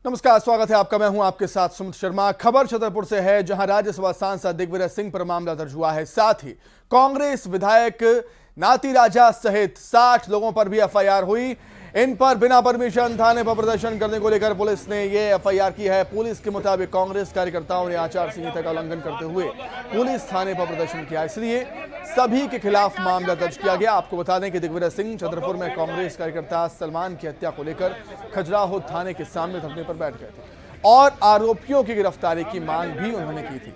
नमस्कार, स्वागत है आपका। मैं हूं आपके साथ सुमित शर्मा। खबर छतरपुर से है, जहां राज्यसभा सांसद दिग्विजय सिंह पर मामला दर्ज हुआ है। साथ ही कांग्रेस विधायक नाती राजा सहित 60 लोगों पर भी एफआईआर हुई। इन पर बिना परमिशन थाने पर प्रदर्शन करने को लेकर पुलिस ने ये एफआईआर की है। पुलिस के मुताबिक कांग्रेस कार्यकर्ताओं ने आचार संहिता का उल्लंघन करते हुए पुलिस थाने पर प्रदर्शन किया, इसलिए सभी के खिलाफ मामला दर्ज किया गया। आपको बता दें कि दिग्विजय सिंह छतरपुर में कांग्रेस कार्यकर्ता सलमान की हत्या को लेकर खजुराहो थाने के सामने धरने पर बैठ गए थे और आरोपियों की गिरफ्तारी की मांग भी उन्होंने की थी।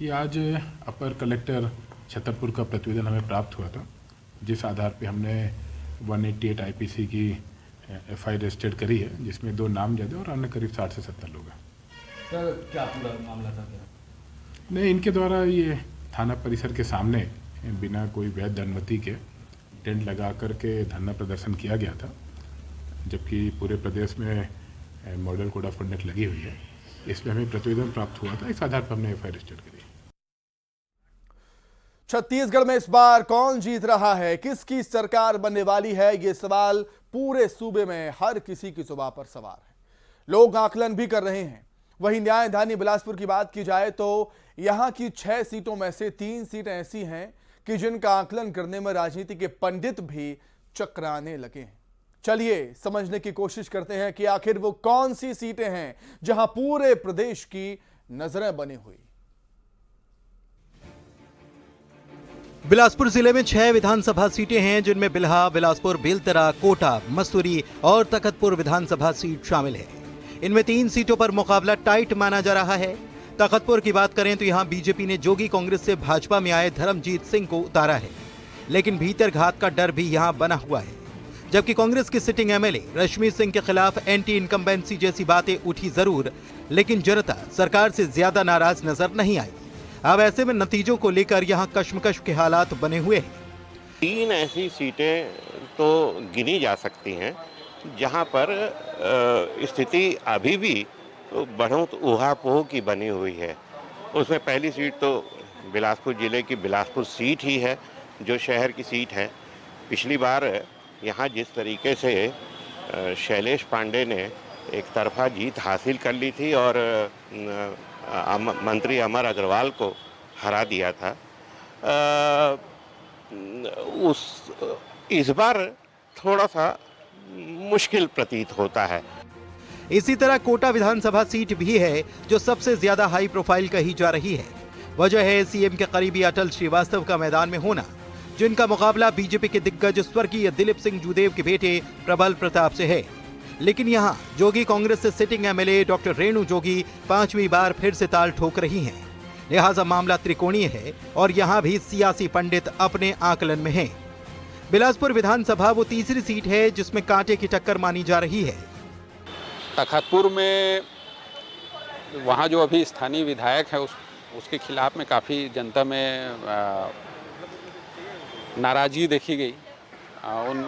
ये आज अपर कलेक्टर छतरपुर का प्रतिवेदन हमें प्राप्त हुआ था, जिस आधार पे हमने 188 आईपीसी की एफआईआर रजिस्टर्ड करी है, जिसमें 2 नामजद और अन्य करीब 60 से 70 लोग हैं। सर, क्या पूरा मामला था? नहीं, इनके द्वारा ये थाना परिसर के सामने बिना कोई वैध अनुमति के टेंट लगा करके धरना प्रदर्शन किया गया था, जबकि पूरे प्रदेश में मॉडल कोड ऑफ कंडक्ट लगी हुई है। इसमें हमें प्रतिवेदन प्राप्त हुआ था, इस आधार पर हमने एफआईआर रजिस्टर्ड करी। छत्तीसगढ़ में इस बार कौन जीत रहा है, किसकी सरकार बनने वाली है, ये सवाल पूरे सूबे में हर किसी की जुबान पर सवार है। लोग आकलन भी कर रहे हैं। वहीं न्यायधानी बिलासपुर की बात की जाए तो यहां की 6 सीटों में से 3 सीटें ऐसी हैं कि जिनका आकलन करने में राजनीति के पंडित भी चकराने लगे हैं। चलिए समझने की कोशिश करते हैं कि आखिर वो कौन सी सीटें हैं जहां पूरे प्रदेश की नजरें बनी हुई। बिलासपुर जिले में 6 विधानसभा सीटें हैं, जिनमें बिल्हा, बिलासपुर, बेलतरा, कोटा, मसूरी और तखतपुर विधानसभा सीट शामिल है। इनमें 3 सीटों पर मुकाबला टाइट माना जा रहा है। तखतपुर की बात करें तो यहां बीजेपी ने जोगी कांग्रेस से भाजपा में आए धर्मजीत सिंह को उतारा है, लेकिन भीतर घात का डर भी यहां बना हुआ है। जबकि कांग्रेस की सिटिंग एमएलए रश्मि सिंह के खिलाफ एंटी इनकम्बेंसी जैसी बातें उठी जरूर, लेकिन जनता सरकार से ज्यादा नाराज नजर नहीं आई। अब ऐसे में नतीजों को लेकर यहां कश्मकश के हालात बने हुए हैं। 3 ऐसी सीटें तो गिनी जा सकती हैं जहां पर स्थिति अभी भी बढ़ोत ऊहापोह की बनी हुई है। उसमें पहली सीट तो बिलासपुर जिले की बिलासपुर सीट ही है, जो शहर की सीट है। पिछली बार यहाँ जिस तरीके से शैलेश पांडे ने एक तरफा जीत हासिल कर ली थी और मंत्री अमर अग्रवाल को हरा दिया था, इस बार थोड़ा सा मुश्किल प्रतीत होता है। इसी तरह कोटा विधानसभा सीट भी है, जो सबसे ज्यादा हाई प्रोफाइल कही जा रही है। वजह है सीएम के करीबी अटल श्रीवास्तव का मैदान में होना, जिनका मुकाबला बीजेपी के दिग्गज स्वर्गीय दिलीप सिंह जूदेव के बेटे प्रबल प्रताप से है। लेकिन यहां जोगी कांग्रेस से sitting MLA doctor Renu Jogi 5वीं बार फिर से ताल ठोक रही हैं। लिहाजा मामला त्रिकोणीय है और यहां भी सियासी पंडित अपने आकलन में हैं। बिलासपुर विधानसभा वो तीसरी सीट है जिसमें कांटे की टक्कर मानी जा रही है। तखतपुर में वहाँ जो अभी स्थानीय विधायक है उसके खिलाफ में काफ़ी जनता में नाराज़गी देखी गई,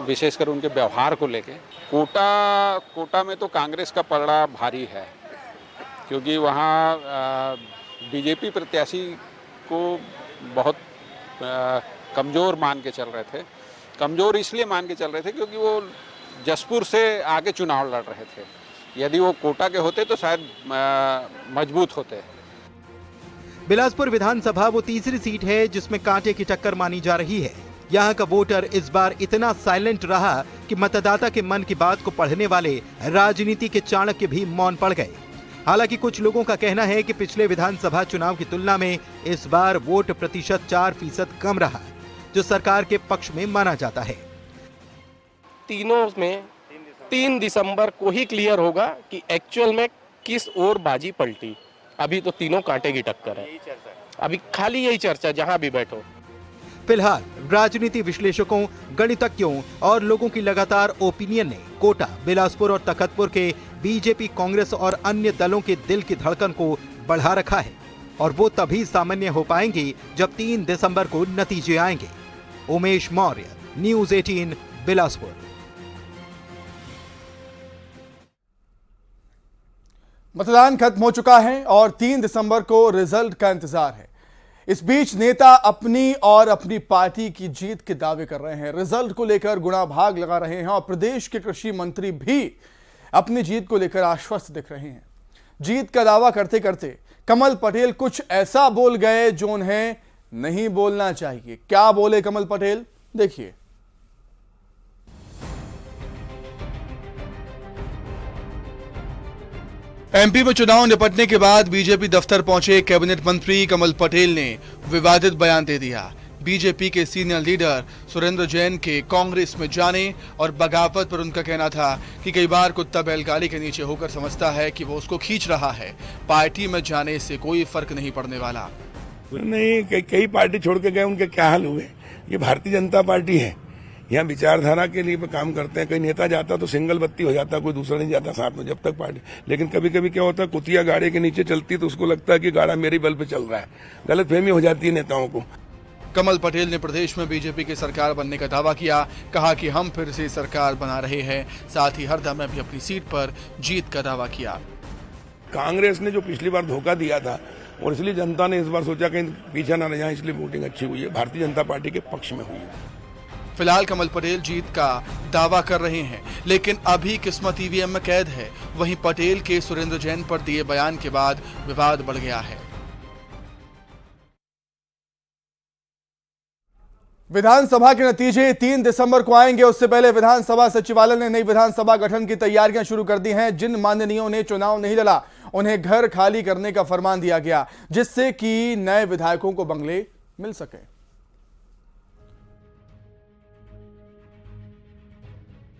विशेषकर उनके व्यवहार को लेके। कोटा में तो कांग्रेस का पलड़ा भारी है, क्योंकि वहाँ बीजेपी प्रत्याशी को बहुत कमज़ोर मान के चल रहे थे। कमज़ोर इसलिए मान के चल रहे थे क्योंकि वो जसपुर से आगे चुनाव लड़ रहे थे। यदि वो कोटा के होते तो शायद मजबूत होते। बिलासपुर विधानसभा वो तीसरी सीट है जिसमें कांटे की टक्कर मानी जा रही है। यहाँ का वोटर इस बार इतना साइलेंट रहा कि मतदाता के मन की बात को पढ़ने वाले राजनीति के चाणक्य भी मौन पड़ गए। हालांकि कुछ लोगों का कहना है कि पिछले विधानसभा चुनाव की तुलना में इस बार वोट प्रतिशत 4% कम रहा, जो सरकार के पक्ष में माना जाता है। तीनों में 3 दिसंबर को ही क्लियर होगा कि एक्चुअल में किस ओर बाजी पलटी। अभी तो तीनों कांटे की टक्कर है, अभी खाली यही चर्चा जहां भी बैठो। फिलहाल राजनीति विश्लेषकों, गणितज्ञों और लोगों की लगातार ओपिनियन ने कोटा, बिलासपुर और तखतपुर के बीजेपी, कांग्रेस और अन्य दलों के दिल की धड़कन को बढ़ा रखा है, और वो तभी सामान्य हो पाएंगी जब 3 दिसंबर को नतीजे आएंगे। उमेश मौर्य, न्यूज़ 18, बिलासपुर। मतदान खत्म हो चुका है और 3 दिसंबर को रिजल्ट का इंतजार है। इस बीच नेता अपनी और अपनी पार्टी की जीत के दावे कर रहे हैं, रिजल्ट को लेकर गुणा भाग लगा रहे हैं और प्रदेश के कृषि मंत्री भी अपनी जीत को लेकर आश्वस्त दिख रहे हैं। जीत का दावा करते करते कमल पटेल कुछ ऐसा बोल गए जो उन्हें नहीं बोलना चाहिए। क्या बोले कमल पटेल, देखिए। एमपी में चुनाव निपटने के बाद बीजेपी दफ्तर पहुंचे कैबिनेट मंत्री कमल पटेल ने विवादित बयान दे दिया। बीजेपी के सीनियर लीडर सुरेंद्र जैन के कांग्रेस में जाने और बगावत पर उनका कहना था कि कई बार कुत्ता बैलगाड़ी के नीचे होकर समझता है कि वो उसको खींच रहा है, पार्टी में जाने से कोई फर्क नहीं पड़ने वाला। नहीं, कई पार्टी छोड़ के गए, उनके क्या हाल हुए। ये भारतीय जनता पार्टी है, यहाँ विचारधारा के लिए काम करते हैं। कोई नेता जाता तो सिंगल बत्ती हो जाता, कोई दूसरा नहीं जाता साथ में जब तक पार्टी। लेकिन कभी कभी क्या होता है, कुतिया गाड़ी के नीचे चलती तो उसको लगता है कि गाड़ा मेरी बल पे चल रहा है। गलतफहमी हो जाती है नेताओं को। कमल पटेल ने प्रदेश में बीजेपी की सरकार बनने का दावा किया, कहा कि हम फिर से सरकार बना रहे हैं। साथ ही हरदा में भी अपनी सीट पर जीत का दावा किया। कांग्रेस ने जो पिछली बार धोखा दिया था और इसलिए जनता ने इस बार सोचा कहीं पीछे न रह जाए, इसलिए वोटिंग अच्छी हुई है, भारतीय जनता पार्टी के पक्ष में हुई है। फिलहाल कमल पटेल जीत का दावा कर रहे हैं, लेकिन अभी किस्मत ईवीएम में कैद है। वहीं पटेल के सुरेंद्र जैन पर दिए बयान के बाद विवाद बढ़ गया है। विधानसभा के नतीजे 3 दिसंबर को आएंगे। उससे पहले विधानसभा सचिवालय ने नई विधानसभा गठन की तैयारियां शुरू कर दी हैं। जिन माननीयों ने चुनाव नहीं लड़ा उन्हें घर खाली करने का फरमान दिया गया, जिससे कि नए विधायकों को बंगले मिल सके।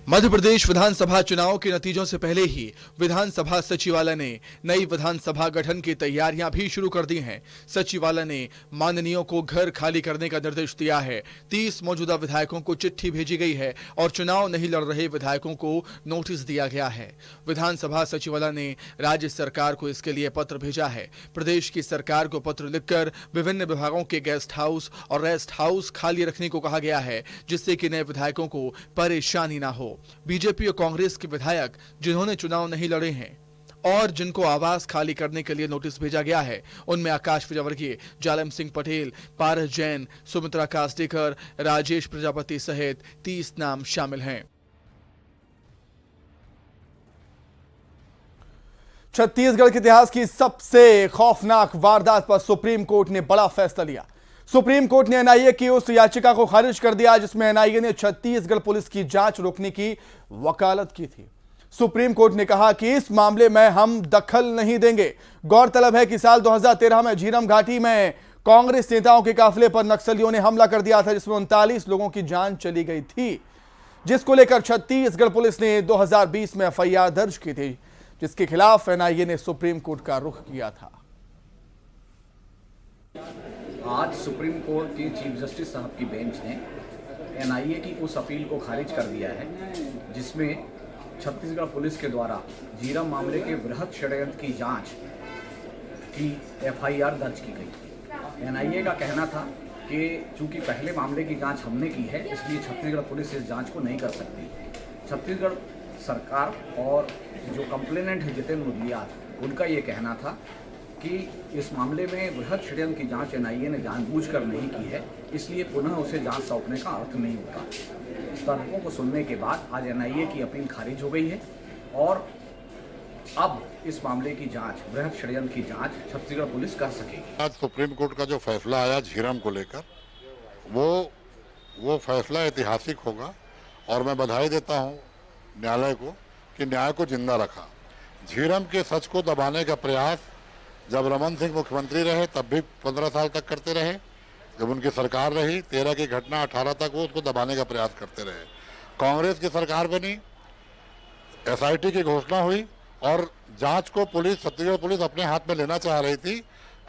मध्य प्रदेश विधानसभा चुनाव के नतीजों से पहले ही विधानसभा सचिवालय ने नई विधानसभा गठन की तैयारियां भी शुरू कर दी हैं। सचिवालय ने माननीयों को घर खाली करने का निर्देश दिया है। 30 मौजूदा विधायकों को चिट्ठी भेजी गई है और चुनाव नहीं लड़ रहे विधायकों को नोटिस दिया गया है। विधानसभा सचिवालय ने राज्य सरकार को इसके लिए पत्र भेजा है। प्रदेश की सरकार को पत्र लिखकर विभिन्न विभागों के गेस्ट हाउस और रेस्ट हाउस खाली रखने को कहा गया है, जिससे कि नए विधायकों को परेशानी ना हो। बीजेपी और कांग्रेस के विधायक जिन्होंने चुनाव नहीं लड़े हैं और जिनको आवास खाली करने के लिए नोटिस भेजा गया है, उनमें आकाश विजयवर्गीय, जालम सिंह पटेल, पारस जैन, सुमित्रा कास्डेकर, राजेश प्रजापति सहित 30 नाम शामिल हैं। छत्तीसगढ़ के इतिहास की सबसे खौफनाक वारदात पर सुप्रीम कोर्ट ने बड़ा फैसला लिया। सुप्रीम कोर्ट ने एनआईए की उस याचिका को खारिज कर दिया जिसमें एनआईए ने छत्तीसगढ़ पुलिस की जांच रोकने की वकालत की थी। सुप्रीम कोर्ट ने कहा कि इस मामले में हम दखल नहीं देंगे। गौरतलब है कि साल 2013 में झीरम घाटी में कांग्रेस नेताओं के काफिले पर नक्सलियों ने हमला कर दिया था, जिसमें 39 लोगों की जान चली गई थी, जिसको लेकर छत्तीसगढ़ पुलिस ने 2020 में एफआईआर दर्ज की थी, जिसके खिलाफ एनआईए ने सुप्रीम कोर्ट का रुख किया था। आज सुप्रीम कोर्ट के चीफ जस्टिस साहब की बेंच ने एनआईए की उस अपील को खारिज कर दिया है जिसमें छत्तीसगढ़ पुलिस के द्वारा झीरम मामले के बृहद षड्यंत्र की जांच की एफआईआर दर्ज की गई। एनआईए का कहना था कि चूंकि पहले मामले की जांच हमने की है, इसलिए छत्तीसगढ़ पुलिस इस जांच को नहीं कर सकती। छत्तीसगढ़ सरकार और जो कंप्लेनेंट है जितेंद्र मुदलियार, उनका ये कहना था कि इस मामले में बृहद षड्यंत्र की जांच एनआईए ने जानबूझकर नहीं की है, इसलिए पुनः उसे जांच सौंपने का अर्थ नहीं होता। तर्कों को सुनने के बाद आज एनआईए की अपील खारिज हो गई है और अब इस मामले की जांच, बृहद षड्यंत्र की जांच छत्तीसगढ़ पुलिस कर सकेगी। आज सुप्रीम कोर्ट का जो फैसला आया झीरम को लेकर, वो फैसला ऐतिहासिक होगा और मैं बधाई देता हूं न्यायालय को कि न्याय को जिंदा रखा। झीरम के सच को दबाने का प्रयास जब रमन सिंह मुख्यमंत्री रहे तब भी 15 साल तक करते रहे, जब उनकी सरकार रही 13 की घटना 18 तक वो उसको दबाने का प्रयास करते रहे। कांग्रेस की सरकार बनी, एसआईटी की घोषणा हुई और जांच को छत्तीसगढ़ पुलिस अपने हाथ में लेना चाह रही थी।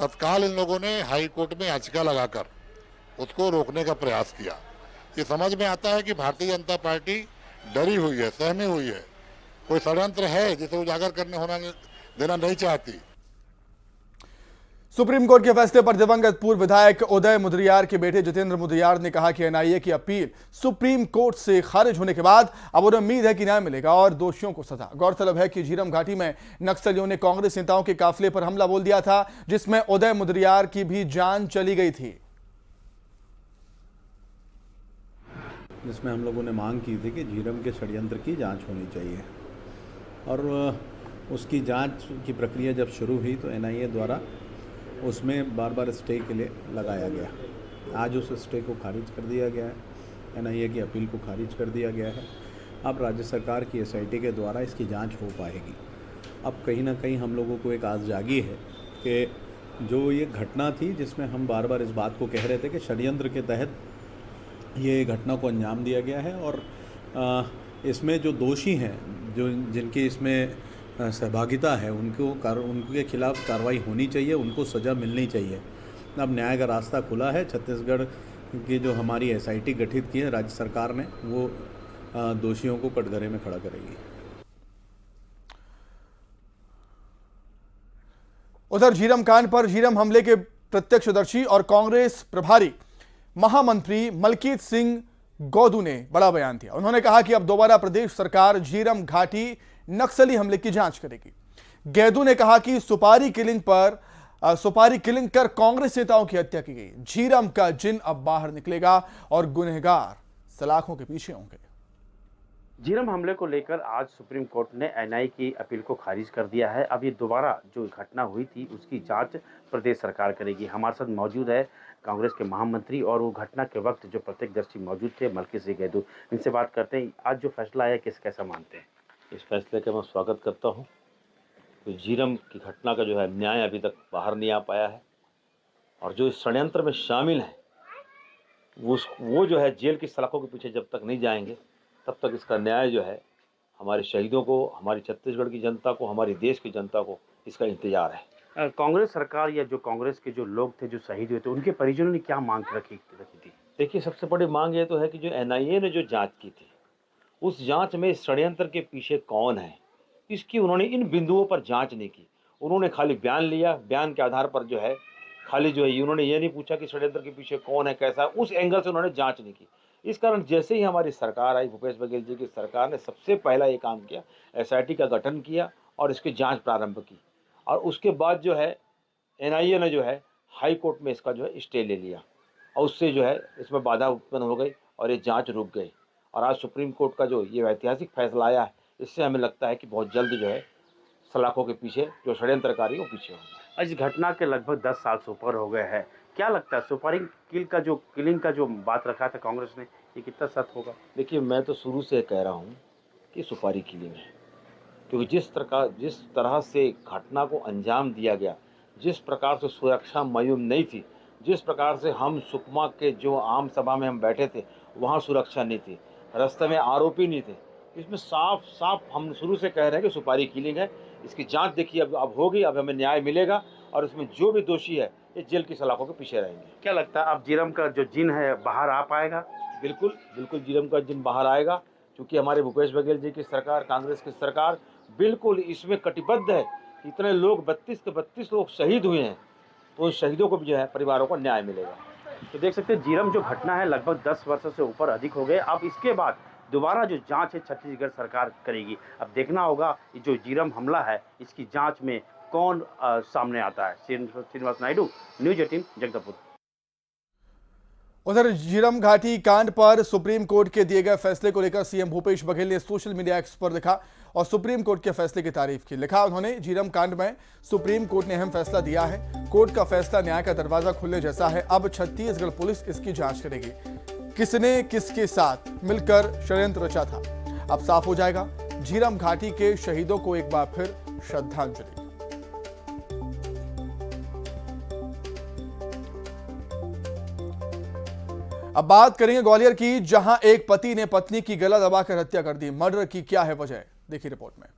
तत्काल इन लोगों ने हाई कोर्ट में याचिका लगाकर उसको रोकने का प्रयास किया। ये समझ में आता है कि भारतीय जनता पार्टी डरी हुई है, सहमी हुई है, कोई षड्यंत्र है जिसे उजागर करने होना देना नहीं चाहती। सुप्रीम कोर्ट के फैसले पर दिवंगत पूर्व विधायक उदय मुदलियार के बेटे जितेंद्र मुदलियार ने कहा कि एनआईए की अपील सुप्रीम कोर्ट से खारिज होने के बाद अब उन्हें उम्मीद है कि न्याय मिलेगा और दोषियों को सजा। गौरतलब है कि झीरम घाटी में नक्सलियों ने कांग्रेस नेताओं के काफिले पर हमला बोल दिया था, जिसमें उदय मुदलियार की भी जान चली गई थी। जिसमें हम लोगों ने मांग की थी कि झीरम के षड्यंत्र की जांच होनी चाहिए और उसकी जांच की प्रक्रिया जब शुरू हुई तो एनआईए द्वारा उसमें बार बार स्टे के लिए लगाया गया। आज उस स्टे को खारिज कर दिया गया है, एनआईए की अपील को खारिज कर दिया गया है। अब राज्य सरकार की एसआईटी के द्वारा इसकी जांच हो पाएगी। अब कहीं ना कहीं हम लोगों को एक आस जागी है कि जो ये घटना थी जिसमें हम बार बार इस बात को कह रहे थे कि षड्यंत्र के तहत ये घटना को अंजाम दिया गया है और इसमें जो दोषी हैं, जो जिनकी इसमें सहभागिता है, उनके खिलाफ कार्रवाई होनी चाहिए, उनको सज़ा मिलनी चाहिए। अब न्याय का रास्ता खुला है। छत्तीसगढ़ की जो हमारी एसआईटी गठित की है राज्य सरकार ने, वो दोषियों को कटघरे में खड़ा करेगी। उधर झीरम कांड पर झीरम हमले के प्रत्यक्षदर्शी और कांग्रेस प्रभारी महामंत्री मलकीत सिंह गौदू ने बड़ा बयान दिया। उन्होंने कहा कि अब दोबारा प्रदेश सरकार झीरम घाटी नक्सली हमले की जांच करेगी। गैदू ने कहा कि सुपारी किलिंग कर कांग्रेस नेताओं की हत्या की गई। झीरम का जिन अब बाहर निकलेगा और गुनहगार सलाखों के पीछे होंगे। झीरम हमले को लेकर आज सुप्रीम कोर्ट ने एनआईए की अपील को खारिज कर दिया है। अब ये दोबारा जो घटना हुई थी उसकी जांच प्रदेश सरकार करेगी। हमारे साथ मौजूद है कांग्रेस के महामंत्री और वो घटना के वक्त जो प्रत्यक्षदर्शी मौजूद थे मलकीत सिंह गैदू। इनसे बात करते हैं। आज जो फैसला आया किस कैसा मानते हैं? इस फैसले का मैं स्वागत करता हूं। तो झीरम की घटना का जो है न्याय अभी तक बाहर नहीं आ पाया है और जो इस षड्यंत्र में शामिल हैं वो जो है जेल की सलाखों के पीछे जब तक नहीं जाएंगे तब तक इसका न्याय जो है हमारे शहीदों को, हमारी छत्तीसगढ़ की जनता को, हमारी देश की जनता को इसका इंतजार है। कांग्रेस सरकार या जो कांग्रेस के जो लोग थे जो शहीद हुए थे उनके परिजनों ने क्या मांग रखी थी? देखिए, सबसे बड़ी मांग ये तो है कि जो एनआईए ने जो जाँच की थी उस जांच में षड्यंत्र के पीछे कौन है इसकी उन्होंने इन बिंदुओं पर जांच नहीं की। उन्होंने खाली बयान लिया, बयान के आधार पर जो है खाली जो है उन्होंने ये नहीं पूछा कि षड्यंत्र के पीछे कौन है, कैसा, उस एंगल से उन्होंने जांच नहीं की। इस कारण जैसे ही हमारी सरकार आई, भूपेश बघेल जी की सरकार ने सबसे पहला ये काम किया, एसआईटी का गठन किया और इसकी जाँच प्रारंभ की। और उसके बाद जो है एनआईए ने जो है हाई कोर्ट में इसका जो है स्टे ले लिया और उससे जो है इसमें बाधा उत्पन्न हो गई और ये जाँच रुक गई। और आज सुप्रीम कोर्ट का जो ये ऐतिहासिक फैसला आया है, इससे हमें लगता है कि बहुत जल्द जो है सलाखों के पीछे जो षड्यंत्रकारी वो पीछे होंगे। इस घटना के लगभग 10 साल से ऊपर हो गए हैं। क्या लगता है सुपारी किलिंग का जो बात रखा था कांग्रेस ने, ये कितना सच होगा? देखिए, मैं तो शुरू से कह रहा हूँ कि सुपारी किलिंग है, क्योंकि जिस तरह से घटना को अंजाम दिया गया, जिस प्रकार से सुरक्षा मुय्यम नहीं थी, जिस प्रकार से हम सुकमा के जो आम सभा में हम बैठे थे वहाँ सुरक्षा नहीं थी, रास्ते में आरोपी नहीं थे, इसमें साफ हम शुरू से कह रहे हैं कि सुपारी किलिंग है। इसकी जांच देखिए अब होगी, अब हमें न्याय मिलेगा और इसमें जो भी दोषी है ये जेल की सलाखों के पीछे रहेंगे। क्या लगता है अब झीरम का जो जिन है बाहर आ पाएगा? बिल्कुल झीरम का जिन बाहर आएगा, क्योंकि हमारे भूपेश बघेल जी की सरकार, कांग्रेस की सरकार बिल्कुल इसमें कटिबद्ध है। इतने लोग 32 के 32 लोग शहीद हुए हैं, तो उन शहीदों को भी जो है परिवारों को न्याय मिलेगा। तो देख सकते हैं झीरम जो घटना है लगभग 10 वर्षों से ऊपर अधिक हो गए। अब इसके बाद दोबारा जो जांच है छत्तीसगढ़ सरकार करेगी। अब देखना होगा जो झीरम हमला है इसकी जांच में कौन सामने आता है। श्रीनिवास नायडू, न्यूज 18, जगदलपुर। उधर झीरम घाटी कांड पर सुप्रीम कोर्ट के दिए गए फैसले को लेकर सीएम भूपेश बघेल ने सोशल मीडिया एक्स पर लिखा और सुप्रीम कोर्ट के फैसले की तारीफ की। लिखा उन्होंने, झीरम कांड में सुप्रीम कोर्ट ने अहम फैसला दिया है। कोर्ट का फैसला न्याय का दरवाजा खुलने जैसा है। अब छत्तीसगढ़ पुलिस इसकी जांच करेगी। किसने किसके साथ मिलकर षड्यंत्र रचा था, अब साफ हो जाएगा। झीरम घाटी के शहीदों को एक बार फिर श्रद्धांजलि। अब बात करेंगे ग्वालियर की, जहां एक पति ने पत्नी की गला दबाकर हत्या कर दी। मर्डर की क्या है वजह, देखिए रिपोर्ट में।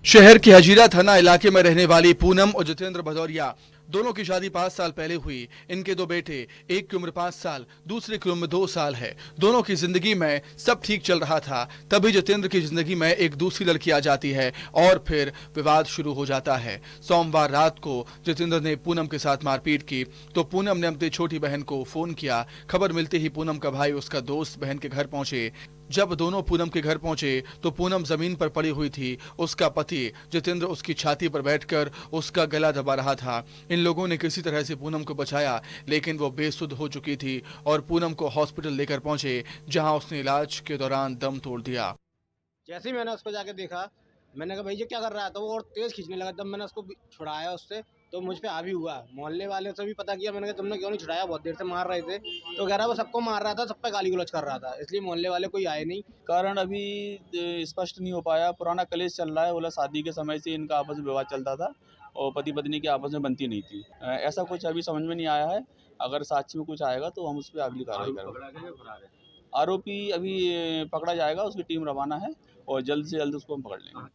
शहर के हजीरा थाना इलाके में रहने वाली पूनम और जितेंद्र भदौरिया दोनों की शादी 5 साल पहले हुई। इनके 2 बेटे, एक की उम्र 5 साल, दूसरे की उम्र 2 साल है। दोनों की जिंदगी में सब ठीक चल रहा था, तभी जितेंद्र की जिंदगी में एक दूसरी लड़की आ जाती है और फिर विवाद शुरू हो जाता है। सोमवार रात को जितेंद्र ने पूनम के साथ मारपीट की तो पूनम ने अपनी छोटी बहन को फोन किया। खबर मिलते ही पूनम का भाई, उसका दोस्त बहन के घर पहुंचे। जब दोनों पूनम के घर पहुंचे तो पूनम जमीन पर पड़ी हुई थी। उसका पति जितेंद्र उसकी छाती पर बैठकर उसका गला दबा रहा था। इन लोगों ने किसी तरह से पूनम को बचाया, लेकिन वो बेसुध हो चुकी थी और पूनम को हॉस्पिटल लेकर पहुंचे, जहां उसने इलाज के दौरान दम तोड़ दिया। जैसे ही मैंने उसको जाके देखा, मैंने कहा भाई ये क्या कर रहा है, तो वो और तेज खींचने लगा। तब मैंने उसको छुड़ाया उससे, तो मुझ पे हावी हुआ। मोहल्ले वाले से भी पता किया, मैंने कहा तुमने क्यों नहीं छुड़ाया, बहुत देर से मार रहे थे। तो कह रहा वो सबको मार रहा था, सब पे गाली गलौज कर रहा था, इसलिए मोहल्ले वाले कोई आए नहीं। कारण अभी स्पष्ट नहीं हो पाया। पुराना कलेश चल रहा है, बोला शादी के समय से इनका आपस में विवाद चलता था और पति पत्नी की आपस में बनती नहीं थी। ऐसा कुछ अभी समझ में नहीं आया है। अगर साक्ष्य में कुछ आएगा तो हम उस पर अगली कार्रवाई करेंगे। आरोपी अभी पकड़ा जाएगा, उसकी टीम रवाना है और जल्द से जल्द उसको हम पकड़ लेंगे।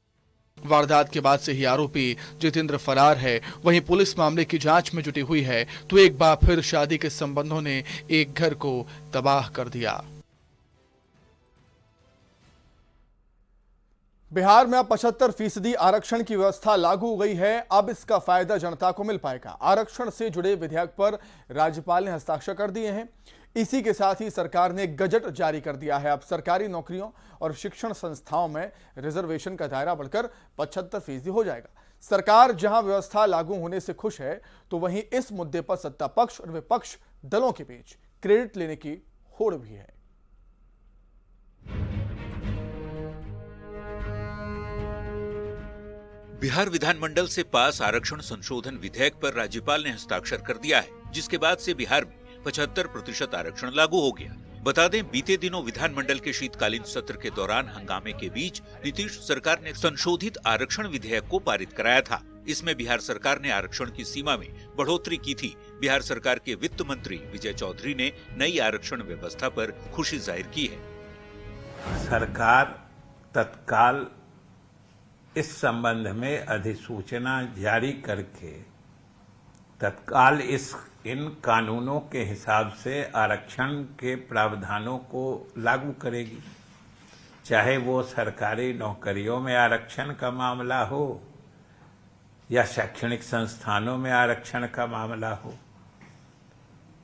वारदात के बाद से ही आरोपी जितेंद्र फरार है। वहीं पुलिस मामले की जांच में जुटी हुई है। तो एक बार फिर शादी के संबंधों ने एक घर को तबाह कर दिया। बिहार में अब 75% आरक्षण की व्यवस्था लागू हो गई है। अब इसका फायदा जनता को मिल पाएगा। आरक्षण से जुड़े विधेयक पर राज्यपाल ने हस्ताक्षर कर दिए हैं। इसी के साथ ही सरकार ने गजट जारी कर दिया है। अब सरकारी नौकरियों और शिक्षण संस्थाओं में रिजर्वेशन का दायरा बढ़कर 75% हो जाएगा। सरकार जहां व्यवस्था लागू होने से खुश है, तो वहीं इस मुद्दे पर सत्ता पक्ष और विपक्ष दलों के बीच क्रेडिट लेने की होड़ भी है। बिहार विधानमंडल से पास आरक्षण संशोधन विधेयक पर राज्यपाल ने हस्ताक्षर कर दिया है, जिसके बाद से बिहार में 75% आरक्षण लागू हो गया। बता दें, बीते दिनों विधानमंडल के शीतकालीन सत्र के दौरान हंगामे के बीच नीतीश सरकार ने संशोधित आरक्षण विधेयक को पारित कराया था। इसमें बिहार सरकार ने आरक्षण की सीमा में बढ़ोतरी की थी। बिहार सरकार के वित्त मंत्री विजय चौधरी ने नई आरक्षण व्यवस्था पर खुशी जाहिर की है। सरकार तत्काल इस संबंध में अधिसूचना जारी करके तत्काल इन कानूनों के हिसाब से आरक्षण के प्रावधानों को लागू करेगी। चाहे वो सरकारी नौकरियों में आरक्षण का मामला हो या शैक्षणिक संस्थानों में आरक्षण का मामला हो,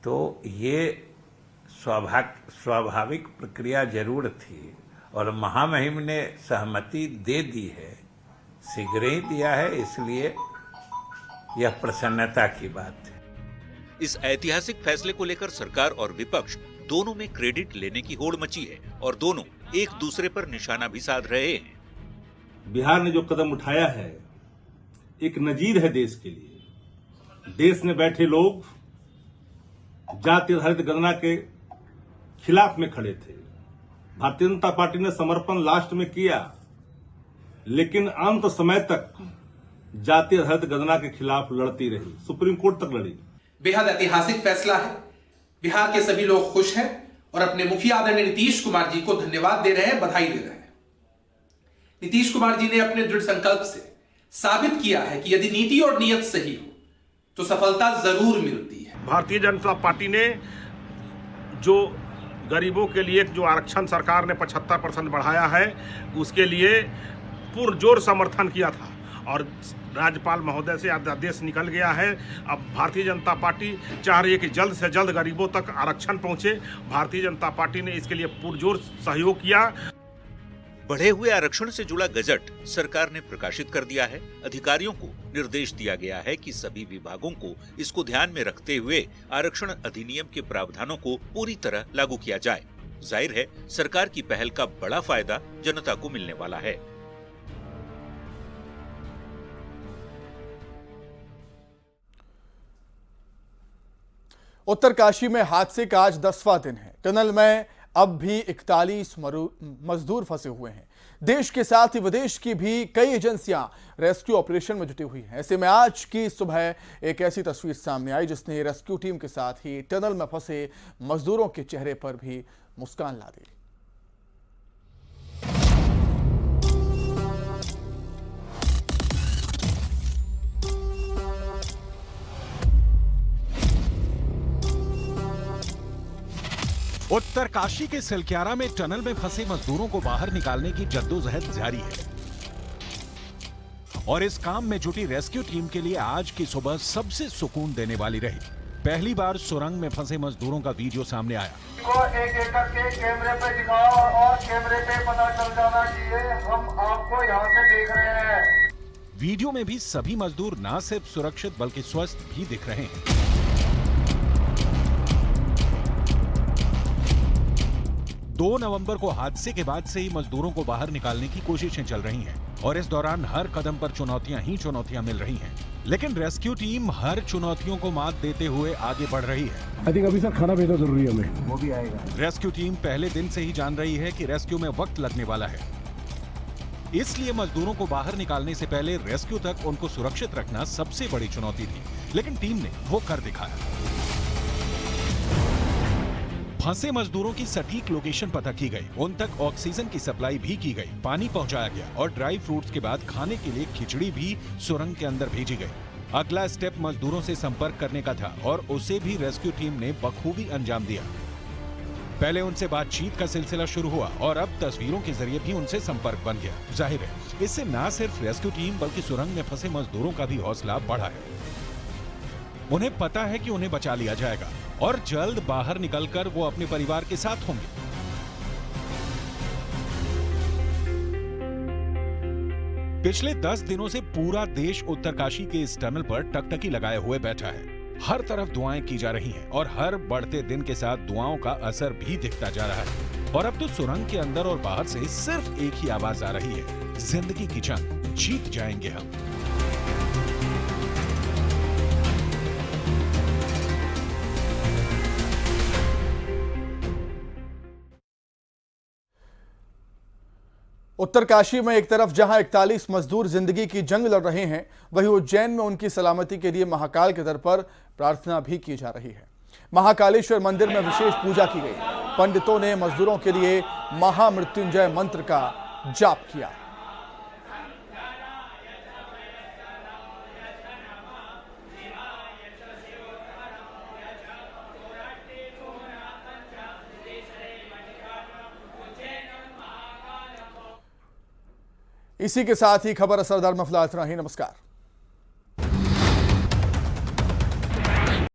तो ये स्वाभाविक प्रक्रिया जरूर थी और महामहिम ने सहमति दे दी है, शीघ्र ही दिया है, इसलिए यह प्रसन्नता की बात है। इस ऐतिहासिक फैसले को लेकर सरकार और विपक्ष दोनों में क्रेडिट लेने की होड़ मची है और दोनों एक दूसरे पर निशाना भी साध रहे हैं। बिहार ने जो कदम उठाया है एक नजीर है देश के लिए। देश में बैठे लोग जाति आधारित गणना के खिलाफ में खड़े थे। भारतीय जनता पार्टी ने समर्पण लास्ट में किया, लेकिन अंत समय तक जाति आधारित गणना के खिलाफ लड़ती रही, सुप्रीम कोर्ट तक लड़ी। बेहद ऐतिहासिक फैसला है। बिहार के सभी लोग खुश हैं और अपने मुखिया आदरणीय नीतीश कुमार जी को धन्यवाद दे रहे हैं, बधाई दे रहे हैं। नीतीश कुमार जी ने अपने दृढ़ संकल्प से साबित किया है कि यदि नीति और नियत सही हो तो सफलता जरूर मिलती है। भारतीय जनता पार्टी ने जो गरीबों के लिए जो आरक्षण सरकार ने 75% बढ़ाया है, उसके लिए पुरजोर समर्थन किया था और राज्यपाल महोदय से आदेश निकल गया है। अब भारतीय जनता पार्टी चाह रही है कि जल्द से जल्द गरीबों तक आरक्षण पहुंचे। भारतीय जनता पार्टी ने इसके लिए पुरजोर सहयोग किया। बढ़े हुए आरक्षण से जुड़ा गजट सरकार ने प्रकाशित कर दिया है। अधिकारियों को निर्देश दिया गया है कि सभी विभागों को इसको ध्यान में रखते हुए आरक्षण अधिनियम के प्रावधानों को पूरी तरह लागू किया जाए। जाहिर है, सरकार की पहल का बड़ा फायदा जनता को मिलने वाला है। उत्तरकाशी में हादसे का आज 10वां दिन है। टनल में अब भी 41 मजदूर फंसे हुए हैं। देश के साथ ही विदेश की भी कई एजेंसियां रेस्क्यू ऑपरेशन में जुटी हुई हैं। ऐसे में आज की सुबह एक ऐसी तस्वीर सामने आई जिसने रेस्क्यू टीम के साथ ही टनल में फंसे मजदूरों के चेहरे पर भी मुस्कान ला दी। उत्तरकाशी के सिलक्यारा में टनल में फंसे मजदूरों को बाहर निकालने की जद्दोजहद जारी है और इस काम में जुटी रेस्क्यू टीम के लिए आज की सुबह सबसे सुकून देने वाली रही। पहली बार सुरंग में फंसे मजदूरों का वीडियो सामने आया। एक एक करके कैमरे पे दिखाओ और कैमरे पे पता चल जाना चाहिए हम आपको यहाँ से देख रहे हैं। वीडियो में भी सभी मजदूर न सिर्फ सुरक्षित बल्कि स्वस्थ भी दिख रहे हैं। 2 नवंबर को हादसे के बाद से ही मजदूरों को बाहर निकालने की कोशिशें चल रही हैं और इस दौरान हर कदम पर चुनौतियां ही चुनौतियां मिल रही हैं। लेकिन रेस्क्यू टीम हर चुनौतियों को मात देते हुए आगे बढ़ रही है। आई थिंक अभी सर खाना भेजना जरूरी है हमें, वो भी आएगा। रेस्क्यू टीम पहले दिन से ही जान रही है कि रेस्क्यू में वक्त लगने वाला है, इसलिए मजदूरों को बाहर निकालने से पहले रेस्क्यू तक उनको सुरक्षित रखना सबसे बड़ी चुनौती थी। लेकिन टीम ने वो कर दिखाया। फंसे मजदूरों की सटीक लोकेशन पता की गई, उन तक ऑक्सीजन की सप्लाई भी की गई, पानी पहुंचाया गया और ड्राई फ्रूट्स के बाद खाने के लिए खिचड़ी भी सुरंग के अंदर भेजी गई। अगला स्टेप मजदूरों से संपर्क करने का था और उसे भी रेस्क्यू टीम ने बखूबी अंजाम दिया। पहले उनसे बातचीत का सिलसिला शुरू हुआ और अब तस्वीरों के जरिए भी उनसे संपर्क बन गया। जाहिर है, इससे न सिर्फ रेस्क्यू टीम बल्कि सुरंग में फंसे मजदूरों का भी हौसला बढ़ा है। उन्हें पता है कि उन्हें बचा लिया जाएगा और जल्द बाहर निकलकर वो अपने परिवार के साथ होंगे। पिछले 10 दिनों से पूरा देश उत्तरकाशी के इस टनल पर टकटकी लगाए हुए बैठा है। हर तरफ दुआएं की जा रही हैं और हर बढ़ते दिन के साथ दुआओं का असर भी दिखता जा रहा है। और अब तो सुरंग के अंदर और बाहर से सिर्फ एक ही आवाज आ रही है, जिंदगी की जंग जीत जाएंगे हम। उत्तरकाशी में एक तरफ जहां 41 मजदूर जिंदगी की जंग लड़ रहे हैं, वहीं उज्जैन में उनकी सलामती के लिए महाकाल के दर पर प्रार्थना भी की जा रही है। महाकालेश्वर मंदिर में विशेष पूजा की गई। पंडितों ने मजदूरों के लिए महामृत्युंजय मंत्र का जाप किया। इसी के साथ ही खबर असरदार मफला इतना ही। नमस्कार।